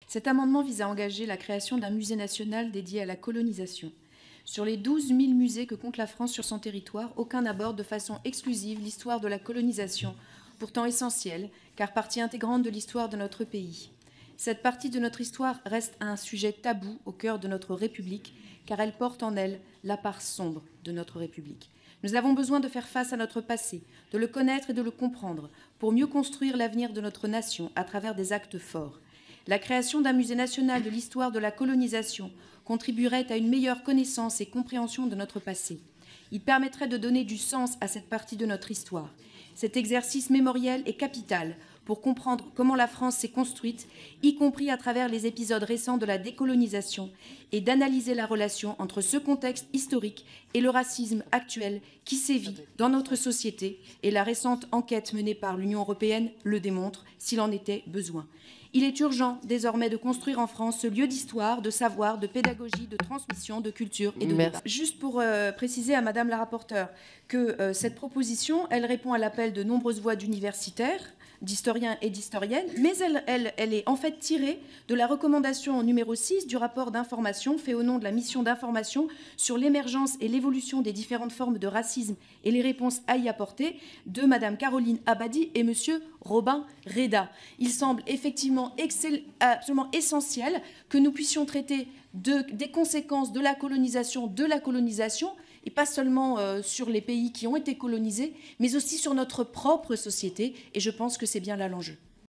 Cet amendement vise à engager la création d'un musée national dédié à la colonisation. Sur les 12 000 musées que compte la France sur son territoire, aucun n'aborde de façon exclusive l'histoire de la colonisation, pourtant essentielle, car partie intégrante de l'histoire de notre pays. Cette partie de notre histoire reste un sujet tabou au cœur de notre République, car elle porte en elle la part sombre de notre République. Nous avons besoin de faire face à notre passé, de le connaître et de le comprendre, pour mieux construire l'avenir de notre nation à travers des actes forts. La création d'un musée national de l'histoire de la colonisation contribuerait à une meilleure connaissance et compréhension de notre passé. Il permettrait de donner du sens à cette partie de notre histoire. Cet exercice mémoriel est capital pour comprendre comment la France s'est construite, y compris à travers les épisodes récents de la décolonisation, et d'analyser la relation entre ce contexte historique et le racisme actuel qui sévit dans notre société, et la récente enquête menée par l'Union européenne le démontre, s'il en était besoin. Il est urgent désormais de construire en France ce lieu d'histoire, de savoir, de pédagogie, de transmission, de culture et de débat. Juste pour préciser à Madame la rapporteure que cette proposition, elle répond à l'appel de nombreuses voix d'universitaires, d'historiens et d'historiennes, mais elle est en fait tirée de la recommandation numéro 6 du rapport d'information fait au nom de la mission d'information sur l'émergence et l'évolution des différentes formes de racisme et les réponses à y apporter de Madame Caroline Abadi et Monsieur Robin Reda. Il semble effectivement absolument essentiel que nous puissions traiter des conséquences de la colonisation, et pas seulement sur les pays qui ont été colonisés, mais aussi sur notre propre société. Et je pense que c'est bien là l'enjeu.